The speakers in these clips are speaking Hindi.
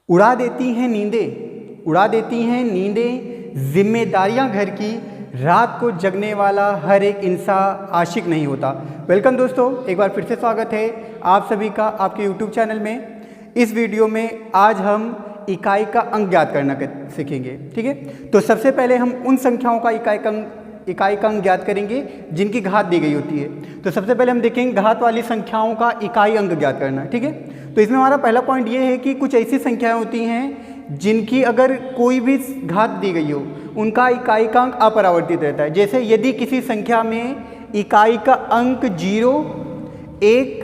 उड़ा देती हैं नींदें, उड़ा देती हैं नींदें, जिम्मेदारियां घर की, रात को जगने वाला हर एक इंसान आशिक नहीं होता। वेलकम दोस्तों, एक बार फिर से स्वागत है आप सभी का आपके यूट्यूब चैनल में। इस वीडियो में आज हम इकाई का अंक ज्ञात करना सीखेंगे, ठीक है। तो सबसे पहले हम उन संख्याओं का इकाई का अंक ज्ञात करेंगे जिनकी घात दी गई होती है। तो सबसे पहले हम देखेंगे घात वाली संख्याओं का इकाई अंक ज्ञात करना, ठीक है। तो इसमें हमारा पहला पॉइंट ये है कि कुछ ऐसी संख्याएं होती हैं जिनकी अगर कोई भी घात दी गई हो उनका इकाई का अंक अपरिवर्तित रहता है। जैसे यदि किसी संख्या में इकाई का अंक 0, 1,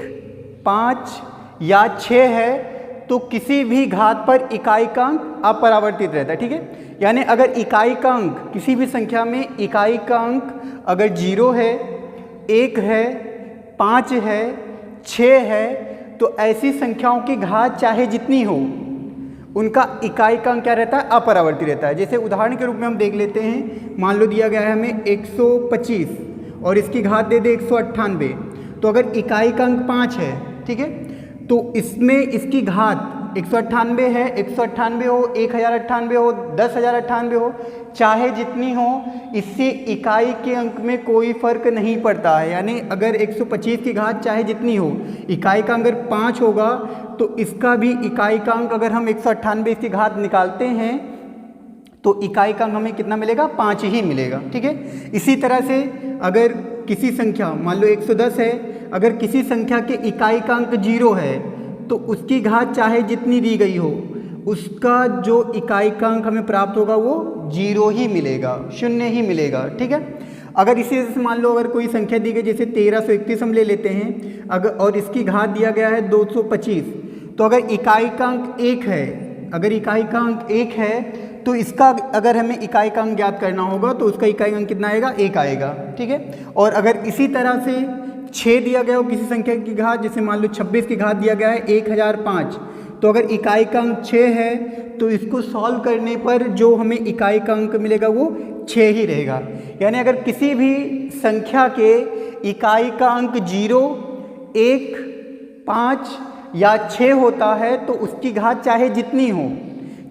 5 या 6 है तो किसी भी घात पर इकाई का अंक अपरिवर्तित रहता है, ठीक है। यानी अगर इकाई का अंक किसी भी संख्या में इकाई का अंक अगर 0 है, 1 है, 5 है, 6 है तो ऐसी संख्याओं की घात चाहे जितनी हो उनका इकाई का अंक क्या रहता है, अपरिवर्तित रहता है। जैसे उदाहरण के रूप में हम देख लेते हैं, मान लो दिया गया है हमें 125 और इसकी घात दे दे 198। तो अगर इकाई का अंक 5 है, ठीक है, तो इसमें इसकी घात 198 है, 198 हो, 1098 हो, 10,098 हो, चाहे जितनी हो, इससे इकाई के अंक में कोई फर्क नहीं पड़ता है। यानी अगर 125 की घात चाहे जितनी हो, इकाई का अंक अगर 5 होगा तो इसका भी इकाई का अंक अगर हम 198 इसकी घात निकालते हैं तो इकाई का अंक हमें कितना मिलेगा, 5 ही मिलेगा, ठीक है। इसी तरह से अगर किसी संख्या मान लो 110 है, अगर किसी संख्या के इकाई का अंक 0 है तो उसकी घात चाहे जितनी दी गई हो उसका जो इकाई का अंक हमें प्राप्त होगा वो 0 ही मिलेगा, 0 ही मिलेगा, ठीक है। अगर इसी तरह से मान लो अगर कोई संख्या दी गई, जैसे 1331 हम ले लेते हैं, अगर और इसकी घात दिया गया है 225, तो अगर इकाई का अंक 1 है, अगर इकाई का अंक 1 है तो इसका अगर हमें इकाई का अंक ज्ञात करना होगा तो उसका इकाई अंक कितना आएगा, 1 आएगा, ठीक है। और अगर इसी तरह से 6 दिया गया हो किसी संख्या की घात, जैसे मान लो 26 की घात दिया गया है 1005, तो अगर इकाई का अंक 6 है तो इसको सॉल्व करने पर जो हमें इकाई का अंक मिलेगा वो 6 ही रहेगा। यानी अगर किसी भी संख्या के इकाई का अंक 0, 1, 5 या 6 होता है तो उसकी घात चाहे जितनी हो,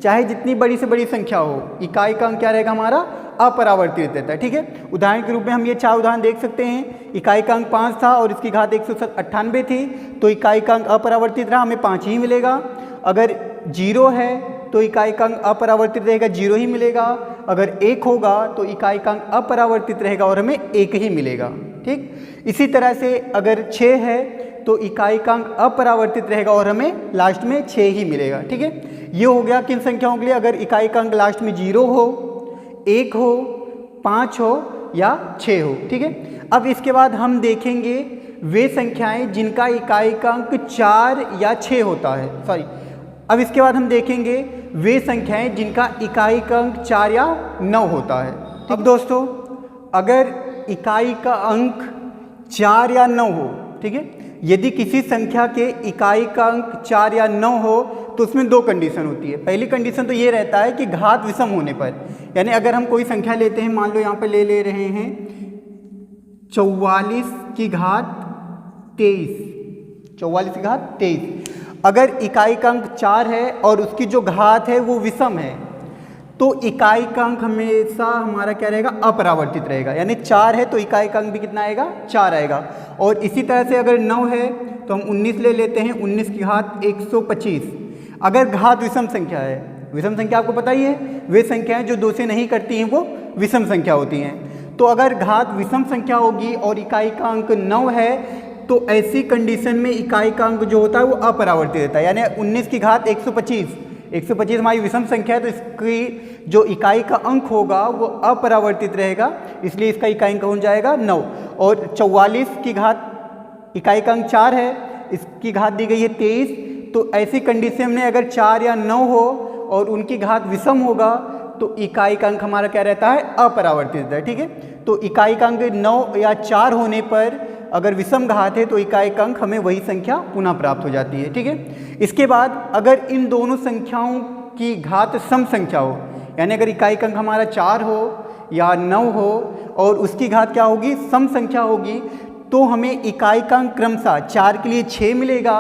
चाहे जितनी बड़ी से बड़ी संख्या हो, इकाई का अंक क्या रहेगा हमारा, अपरिवर्तित रहता है, ठीक है। उदाहरण के रूप में हम ये 4 उदाहरण देख सकते हैं। इकाई का अंक 5 था और इसकी घात 198 थी तो इकाई का अंक अपरिवर्तित रहा, हमें 5 ही मिलेगा। अगर 0 है तो इकाई का अंक अपरिवर्तित रहेगा, 0 ही मिलेगा। अगर 1 होगा तो इकाई का अंक अपरिवर्तित रहेगा और हमें 1 ही मिलेगा, ठीक। इसी तरह से अगर 6 है तो इकाई का अंक अपरिवर्तित रहेगा और हमें लास्ट में 6 ही मिलेगा, ठीक है। ये हो गया किन संख्याओं के लिए, अगर इकाई का अंक लास्ट में 0 हो, 1 हो, 5 हो या 6 हो, ठीक है। अब इसके बाद हम देखेंगे वे संख्याएं जिनका इकाई का अंक 4 या 6 होता है, अब इसके बाद हम देखेंगे वे संख्याएं जिनका इकाई का अंक 4 या 9 होता है। अब दोस्तों अगर इकाई का अंक 4 या 9 हो, ठीक है, यदि किसी संख्या के इकाई का अंक 4 या 9 हो तो उसमें 2 कंडीशन होती है। पहली कंडीशन तो ये रहता है कि घात विषम होने पर, यानी अगर हम कोई संख्या लेते हैं, मान लो यहाँ पे ले रहे हैं 44 की घात 23, 44 की घात 23, अगर इकाई का अंक 4 है और उसकी जो घात है वो विषम है तो इकाई का अंक हमेशा हमारा क्या रहेगा, अपरिवर्तित रहेगा। यानी 4 है तो इकाई का अंक भी कितना आएगा, 4 आएगा। और इसी तरह से अगर 9 है तो हम 19 ले लेते हैं, 19 की घात 125, अगर घात विषम संख्या है, विषम संख्या आपको पता ही है, वे संख्याएं जो 2 से नहीं करती हैं वो विषम संख्या होती हैं। तो अगर घात विषम संख्या होगी और इकाई का अंक 9 है तो ऐसी कंडीशन में इकाई का अंक जो होता है वो अपरिवर्तित रहता है। यानी 19 की घात 125 हमारी विषम संख्या है तो इसकी जो इकाई का अंक होगा वो अपरिवर्तित रहेगा, इसलिए इसका इकाई अंक हो जाएगा 9। और 44 की घात इकाई का अंक 4 है, इसकी घात दी गई है 23, तो ऐसी कंडीशन में अगर 4 या 9 हो और उनकी घात विषम होगा तो इकाई का अंक हमारा क्या रहता है, अपरिवर्तित रहता है, ठीक है। तो इकाई का अंक 9 या 4 होने पर अगर विषम घात है तो इकाई का अंक हमें वही संख्या पुनः प्राप्त हो जाती है, ठीक है। इसके बाद अगर इन दोनों संख्याओं की घात सम संख्या हो, यानी अगर इकाई का अंक हमारा 4 हो या 9 हो और उसकी घात क्या होगी, सम संख्या होगी, तो हमें इकाई का अंक क्रमशः 4 के लिए 6 मिलेगा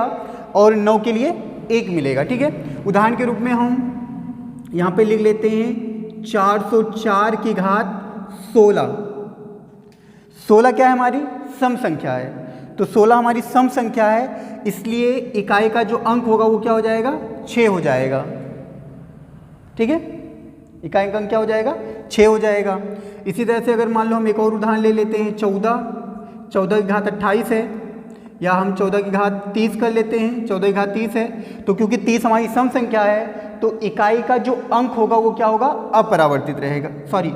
और 9 के लिए 1 मिलेगा। ठीक है, उदाहरण के रूप में हम यहाँ पे लिख लेते हैं 404 की घात 16। 16 क्या है, हमारी सम संख्या है, तो 16 हमारी सम संख्या है, इसलिए इकाई का जो अंक होगा वो क्या हो जाएगा, 6 हो जाएगा। ठीक है, इकाई का अंक क्या हो जाएगा, 6 हो जाएगा। इसी तरह से अगर मान लो हम एक और उदाहरण ले लेते हैं 14 की घात 28 है, या हम 14 की घात 30 कर लेते हैं, 14 की घात 30 है, तो क्योंकि 30 हमारी सम संख्या है तो इकाई का जो अंक होगा वो क्या होगा, अपरावर्तित रहेगा। सॉरी,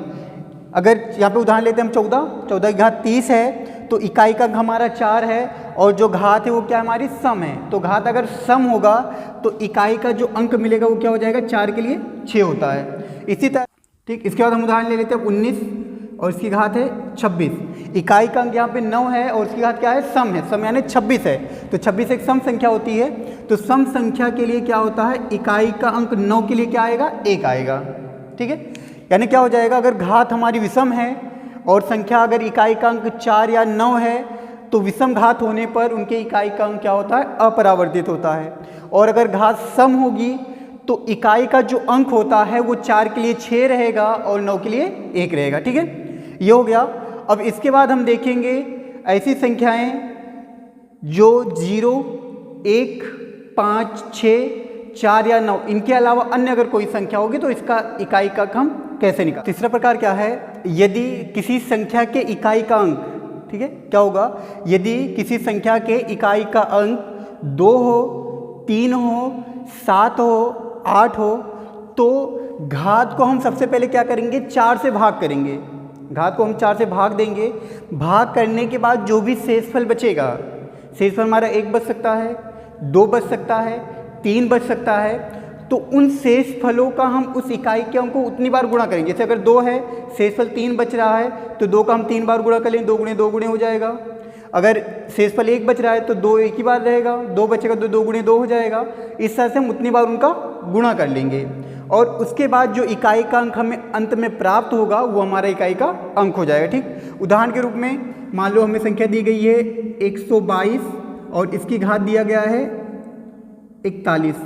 अगर यहाँ पे उदाहरण लेते हैं हम 14 की घात 30 है तो इकाई का अंक हमारा 4 है और जो घात है वो क्या हमारी सम है, तो घात अगर सम होगा तो इकाई का जो अंक मिलेगा वो क्या हो जाएगा, 4 के लिए 6 होता है। इसी तरह ठीक, इसके बाद हम उदाहरण ले लेते हैं 19 और इसकी घात है 26। इकाई का अंक यहाँ पे 9 है और इसकी घात क्या है, सम यानी 26 है, तो 26 एक सम संख्या होती है, तो सम संख्या के लिए क्या होता है, इकाई का अंक 9 के लिए क्या आएगा, 1 आएगा। ठीक है, यानी क्या हो जाएगा, अगर घात हमारी विषम है और संख्या अगर इकाई का अंक 4 या 9 है तो विषम घात होने पर उनके इकाई का अंक क्या होता है, अपरावर्तित होता है। और अगर घात सम होगी तो इकाई का जो अंक होता है वो 4 के लिए 6 रहेगा और 9 के लिए 1 रहेगा। ठीक है, ये हो गया। अब इसके बाद हम देखेंगे ऐसी संख्याएं जो 0, 1, 5, 6, 4 या 9, इनके अलावा अन्य अगर कोई संख्या होगी तो इसका इकाई का अंक हम कैसे निकाल। तीसरा प्रकार क्या है, यदि किसी संख्या के इकाई का अंक, ठीक है, क्या होगा, यदि किसी संख्या के इकाई का अंक 2 हो, 3 हो, 7 हो, 8 हो, तो घात को हम सबसे पहले क्या करेंगे, 4 से भाग करेंगे। घात को हम 4 से भाग देंगे, भाग करने के बाद जो भी शेषफल बचेगा, शेषफल हमारा 1 बच सकता है, 2 बच सकता है, 3 बच सकता है, तो उन शेष फलों का हम उस इकाई के अंक को उतनी बार गुणा करेंगे। जैसे अगर 2 है, शेषफल 3 बच रहा है तो 2 का हम 3 बार गुणा कर लेंगे, 2 गुणे 2 गुणे हो जाएगा। अगर शेषफल 1 बच रहा है तो 2 एक ही बार रहेगा, 2 बचेगा तो 2 गुणे 2 हो जाएगा। इस तरह से हम उतनी बार उनका गुणा कर लेंगे और उसके बाद जो इकाई का अंक हमें अंत में प्राप्त होगा वो हमारा इकाई का अंक हो जाएगा। ठीक, उदाहरण के रूप में मान लो हमें संख्या दी गई है 122 और इसकी घात दिया गया है 41।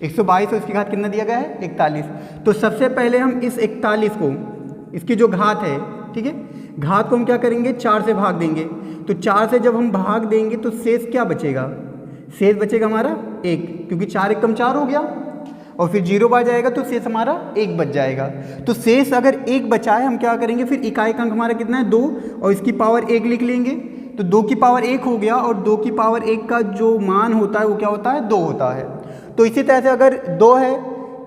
122 और इसकी घात कितना दिया गया है, 41। तो सबसे पहले हम इस 41 को, इसकी जो घात है, ठीक है, घात को हम क्या करेंगे, 4 से भाग देंगे। तो 4 से जब हम भाग देंगे तो शेष क्या बचेगा, शेष बचेगा हमारा 1, क्योंकि 4 एक कम 4 हो गया, और फिर 0 बार जाएगा तो शेष हमारा 1 बच जाएगा। तो शेष अगर 1 बचा है, हम क्या करेंगे, फिर इकाई का अंक हमारा कितना है, 2, और इसकी पावर 1 लिख लेंगे। तो 2 की पावर 1 हो गया और 2 की पावर 1 का जो मान होता है वो क्या होता है, 2 होता है। तो इसी तरह से अगर 2 है,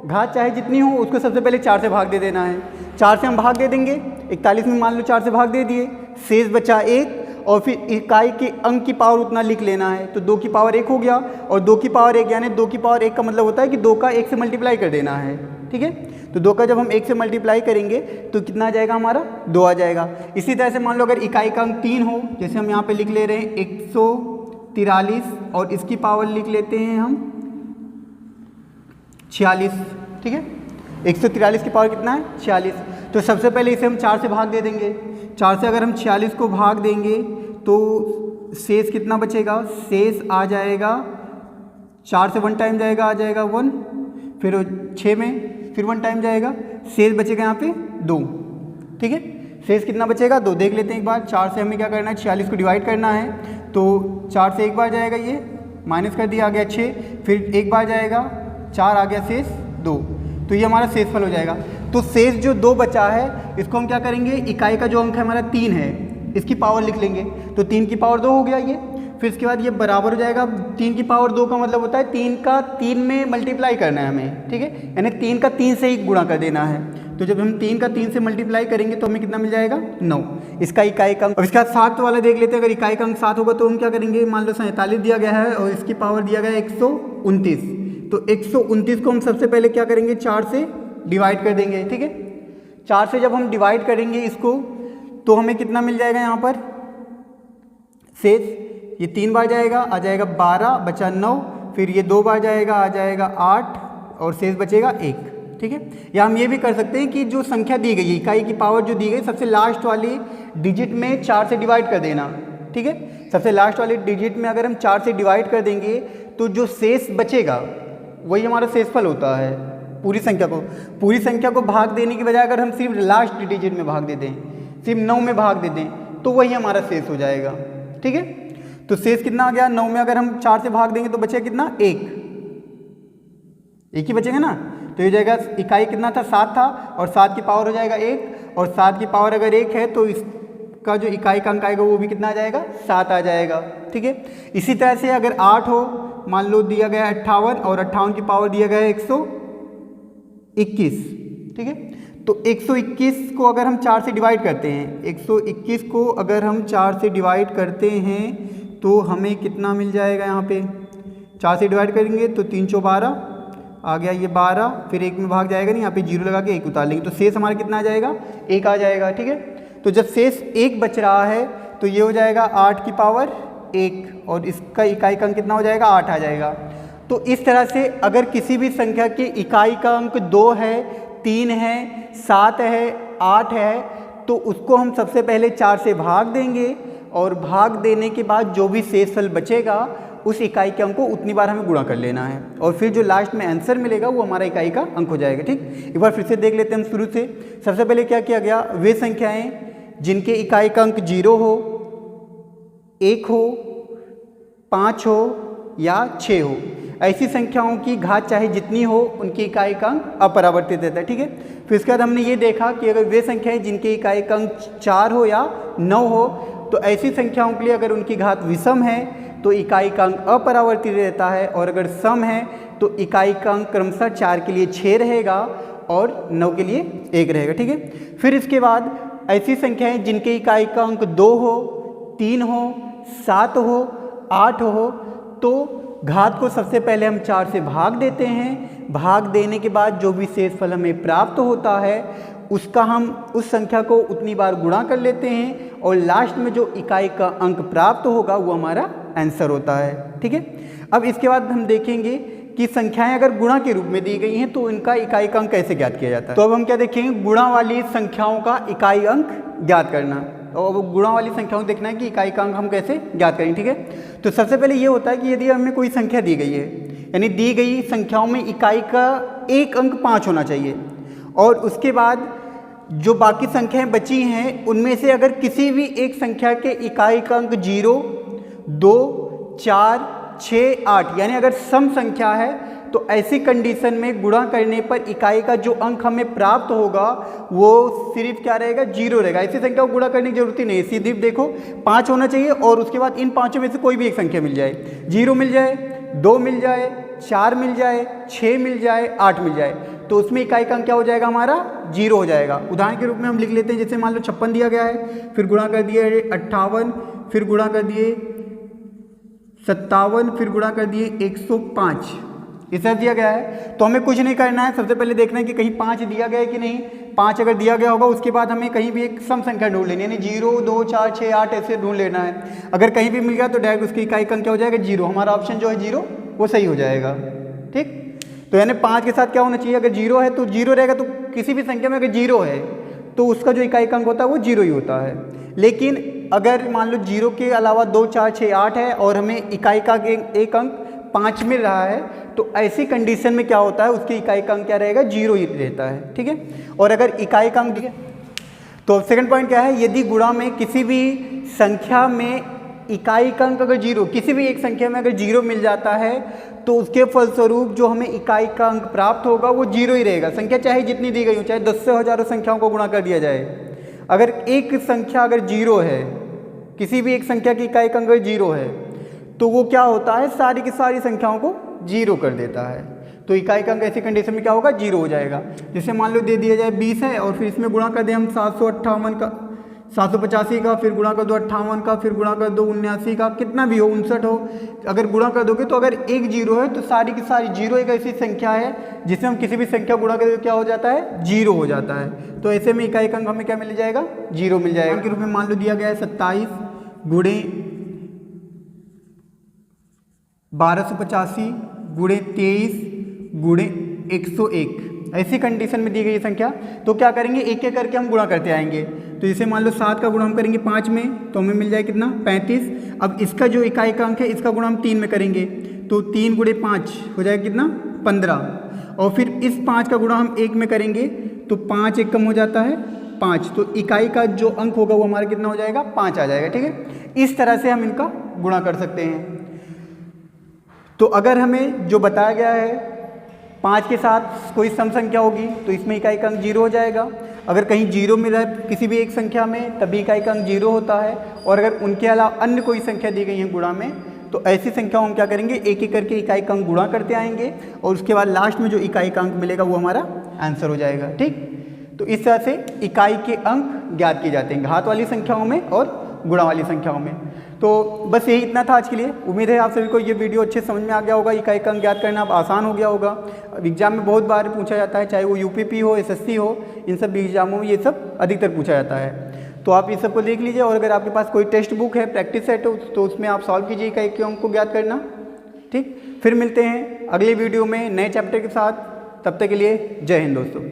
घात चाहे जितनी हो उसको सबसे पहले 4 से भाग दे देना है। 4 से हम भाग दे देंगे, 41 में मान लो 4 से भाग दे दिए, शेष बचा 1, और फिर इकाई के अंक की पावर उतना लिख लेना है। तो 2 की पावर 1 हो गया, और 2 की पावर 1 यानी 2 की पावर 1 का मतलब होता है कि 2 का 1 से मल्टीप्लाई कर देना है। ठीक है, तो 2 का जब हम 1 से मल्टीप्लाई करेंगे तो कितना आ जाएगा हमारा, 2 आ जाएगा। इसी तरह से मान लो अगर इकाई का अंक 3 हो, जैसे हम यहाँ पे लिख ले रहे हैं 143 और इसकी पावर लिख लेते हैं हम 46। ठीक है, 143 की पावर कितना है, 46। तो सबसे पहले इसे हम 4 से भाग दे देंगे। 4 से अगर हम 46 को भाग देंगे तो शेष कितना बचेगा, शेष आ जाएगा 4 से 1 टाइम जाएगा, आ जाएगा 1, फिर 6 में फिर 1 टाइम जाएगा, शेष बचेगा यहाँ पे 2। ठीक है, शेष कितना बचेगा, 2। देख लेते हैं एक बार, 4 से हमें क्या करना है, 46 को डिवाइड करना है। तो 4 से एक बार जाएगा, ये माइनस कर दिया, आ गया 6, फिर एक बार जाएगा 4, आ गया शेष 2। तो ये हमारा शेषफल हो जाएगा। तो शेष जो 2 बचा है इसको हम क्या करेंगे, इकाई का जो अंक है हमारा 3 है, इसकी पावर लिख लेंगे। तो 3 की पावर 2 हो गया ये, फिर इसके बाद ये बराबर हो जाएगा। 3 की पावर 2 का मतलब होता है 3 का 3 में मल्टीप्लाई करना है हमें। ठीक है, यानी 3 का 3 से ही गुणा कर देना है। तो जब हम 3 का 3 से मल्टीप्लाई करेंगे तो हमें कितना मिल जाएगा, 9, इसका इकाई का अंक। अब इसका 7 वाला देख लेते हैं। अगर इकाई का अंक 7 होगा तो हम क्या करेंगे, मान लो 47 दिया गया है और इसकी पावर दिया गया है 129। तो 129 को हम सबसे पहले क्या करेंगे, 4 से डिवाइड कर देंगे। ठीक है, 4 से जब हम डिवाइड करेंगे इसको तो हमें कितना मिल जाएगा, यहाँ पर शेष ये 3 बार जाएगा, आ जाएगा 12, बचा 9, फिर ये 2 बार जाएगा, आ जाएगा 8, और शेष बचेगा 1। ठीक है, या हम ये भी कर सकते हैं कि जो संख्या दी गई है, इकाई की पावर जो दी गई, सबसे लास्ट वाली डिजिट में 4 से डिवाइड कर देना। ठीक है, सबसे लास्ट वाले डिजिट में अगर हम 4 से डिवाइड कर देंगे तो जो शेष बचेगा वही हमारा शेषफल होता है। पूरी संख्या को भाग देने की बजाय अगर हम सिर्फ लास्ट डिजिट में भाग दे दें, सिर्फ 9 में भाग दे दें, तो वही हमारा शेष हो जाएगा। ठीक है, तो शेष कितना आ गया, 9 में अगर हम 4 से भाग देंगे तो बचेगा कितना, 1 ही बचेगा ना। तो ये जाएगा, इकाई कितना था, 7 था, और 7 की पावर हो जाएगा 1, और 7 की पावर अगर 1 है तो इसका जो इकाई का अंक आएगा वो भी कितना आ जाएगा, 7 आ जाएगा। ठीक है, इसी तरह से अगर 8 हो, मान लो दिया गया 58 और 58 की पावर दिया गया है 121। ठीक है, तो 121 को अगर हम 4 से डिवाइड करते हैं, 121 को अगर हम 4 से डिवाइड करते हैं तो हमें कितना मिल जाएगा, यहाँ पे 4 से डिवाइड करेंगे तो 3 चौ 12 आ गया, ये 12, फिर 1 में भाग जाएगा नहीं, यहाँ पे 0 लगा के 1 उतार लेंगे तो शेष हमारा कितना आ जाएगा, 1 आ जाएगा। ठीक है, तो जब शेष 1 बच रहा है तो ये हो जाएगा 8 की पावर 1, और इसका इकाई का अंक कितना हो जाएगा, 8 आ जाएगा। तो इस तरह से अगर किसी भी संख्या के इकाई का अंक 2 है, 3 है, 7 है, 8 है, तो उसको हम सबसे पहले 4 से भाग देंगे, और भाग देने के बाद जो भी शेषफल बचेगा उस इकाई के अंक को उतनी बार हमें गुणा कर लेना है, और फिर जो लास्ट में आंसर मिलेगा वो हमारा इकाई का अंक हो जाएगा। ठीक, एक बार फिर से देख लेते हैं हम शुरू से। सबसे पहले क्या किया गया, वे संख्याएं जिनके इकाई का अंक 0 हो, 1 हो, 5 हो या 6 हो, ऐसी संख्याओं की घात चाहे जितनी हो उनकी इकाई का अंक अपरिवर्तित रहता है। ठीक है, फिर इसके बाद हमने ये देखा कि अगर वे संख्याएं जिनके इकाई का अंक 4 हो या 9 हो, तो ऐसी संख्याओं के लिए अगर उनकी घात विषम है तो इकाई का अंक अपरिवर्तित रहता है, और अगर सम है तो इकाई का अंक क्रमशः 4 के लिए 6 रहेगा और 9 के लिए 1 रहेगा। ठीक है, फिर इसके बाद ऐसी संख्याएं जिनके इकाई का अंक 2 हो, 3 हो, 7 हो, 8 हो, तो घात को सबसे पहले हम 4 से भाग देते हैं। भाग देने के बाद जो भी शेषफल हमें प्राप्त होता है उसका हम उस संख्या को उतनी बार गुणा कर लेते हैं, और लास्ट में जो इकाई का अंक प्राप्त होगा वो हमारा आंसर होता है। ठीक है, अब इसके बाद हम देखेंगे कि संख्याएं अगर गुणा के रूप में दी गई हैं तो इनका इकाई का अंक कैसे ज्ञात किया जाता है। तो अब हम क्या देखेंगे, गुणा वाली संख्याओं का इकाई अंक ज्ञात करना, और गुणा वाली संख्याओं को देखना है कि इकाई का अंक हम कैसे ज्ञात करेंगे। ठीक है, तो सबसे पहले ये होता है कि यदि हमें कोई संख्या दी गई है, यानी दी गई संख्याओं में इकाई का एक अंक 5 होना चाहिए, और उसके बाद जो बाकी संख्याएं बची हैं उनमें से अगर किसी भी एक संख्या के इकाई का अंक 0, 2, 4, 6, 8 यानी अगर सम संख्या है तो ऐसी कंडीशन में गुणा करने पर इकाई का जो अंक हमें प्राप्त होगा वो सिर्फ क्या रहेगा, 0 रहेगा। ऐसी संख्या को गुणा करने की जरूरत ही नहीं, सीधी देखो 5 होना चाहिए, और उसके बाद इन 5 में से कोई भी एक संख्या मिल जाए, 0 मिल जाए, 2 मिल जाए, 4 मिल जाए, 6 मिल जाए, 8 मिल जाए, तो उसमें इकाई का अंक क्या हो जाएगा, हमारा 0 हो जाएगा। उदाहरण के रूप में हम लिख लेते हैं, जैसे मान लो 56 दिया गया है, फिर गुणा कर दिए 58, फिर गुणा कर दिए 57, फिर गुणा कर दिए 105, इस तरह दिया गया है। तो हमें कुछ नहीं करना है, सबसे पहले देखना है कि कहीं 5 दिया गया है कि नहीं। 5 अगर दिया गया होगा उसके बाद हमें कहीं भी एक सम संख्या ढूंढ लेनी है, यानी 0, 2, 4, 6, 8 ऐसे ढूंढ लेना है। अगर कहीं भी मिल गया तो डायरेक्ट उसकी इकाई का अंक क्या हो जाएगा, 0। हमारा ऑप्शन जो है 0 वो सही हो जाएगा। ठीक, तो यानी 5 के साथ क्या होना चाहिए, अगर 0 है तो 0 रहेगा, तो किसी भी संख्या में अगर 0 है तो उसका जो इकाई का अंक होता है वो 0 ही होता है। लेकिन अगर मान लो 0 के अलावा 2, 4, 6, 8 है और हमें इकाई का एक अंक 5 मिल रहा है, तो ऐसी कंडीशन में क्या होता है, उसकी इकाई का अंक क्या रहेगा, 0 ही रहता है। ठीक है, और अगर इकाई का अंक, ठीक है, तो सेकंड पॉइंट क्या है, यदि गुणा में किसी भी संख्या में इकाई का अंक अगर 0, किसी भी एक संख्या में अगर 0 मिल जाता है तो उसके फलस्वरूप जो हमें इकाई का अंक प्राप्त होगा वो 0 ही रहेगा। संख्या चाहे जितनी दी गई हो, चाहे 10 से हजारों संख्याओं को गुणा कर दिया जाए, अगर एक संख्या अगर 0 है, किसी भी एक संख्या की इकाई का अंक अगर 0 है तो वो क्या होता है, सारी की सारी संख्याओं को 0 कर देता है। तो इकाई का अंक ऐसी कंडीशन में क्या होगा, 0 हो जाएगा। जैसे मान लो दे दिया जाए 20 है और फिर इसमें गुणा कर दें हम 758 का, 785 का, फिर गुणा कर दो 58 का, फिर गुणा कर दो 79 का, कितना भी हो, 59 हो, अगर गुणा कर दोगे तो अगर एक 0 है तो सारी की सारी 0 एक ऐसी संख्या है जिसे हम किसी भी संख्या गुणा करें तो क्या हो जाता है, 0 हो जाता है। तो ऐसे में इकाई का अंक हमें क्या मिल जाएगा, 0 मिल जाएगा। के रूप में मान लो दिया गया है 27 गुणे 1285 गुणे 23 गुणे 101, ऐसी कंडीशन में दी गई संख्या। तो क्या करेंगे, एक एक करके हम गुणा करते आएंगे। तो जैसे मान लो 7 का गुणा हम करेंगे 5 में तो हमें मिल जाए कितना, 35। अब इसका जो इकाई का अंक है इसका गुणा हम 3 में करेंगे तो 3 गुणे 5 हो जाएगा कितना 15, और फिर इस 5 का गुणा हम 1 में करेंगे तो 5 एक कम हो जाता है 5, तो इकाई का जो अंक होगा वो हमारा कितना हो जाएगा 5 आ जाएगा। ठीक है, इस तरह से हम इनका गुणा कर सकते हैं। तो अगर हमें जो बताया गया है 5 के साथ कोई सम संख्या होगी तो इसमें इकाई का अंक 0 हो जाएगा। अगर कहीं 0 मिला है किसी भी एक संख्या में तभी इकाई का अंक 0 होता है, और अगर उनके अलावा अन्य कोई संख्या दी गई है गुणा में तो ऐसी संख्याओं हम क्या करेंगे, एक एक करके इकाई का अंक गुणा करते आएंगे और उसके बाद लास्ट में जो इकाई का अंक मिलेगा वो हमारा आंसर हो जाएगा। ठीक, तो इस तरह से इकाई के अंक ज्ञात किए जाते हैं घात वाली संख्याओं में और गुणा वाली संख्याओं में। तो बस यही इतना था आज के लिए। उम्मीद है आप सभी को ये वीडियो अच्छे समझ में आ गया होगा, इकाई का अंक ज्ञात करना अब आसान हो गया होगा। एग्जाम में बहुत बार पूछा जाता है, चाहे वो यूपीपी हो, एसएससी हो, इन सब एग्जामों में ये सब अधिकतर पूछा जाता है। तो आप इस सब को देख लीजिए, और अगर आपके पास कोई टेक्स्ट बुक है, प्रैक्टिस सेट हो, तो उसमें आप सॉल्व कीजिए इकाई के अंक को ज्ञात करना। ठीक, फिर मिलते हैं अगले वीडियो में नए चैप्टर के साथ। तब तक के लिए जय हिंद दोस्तों।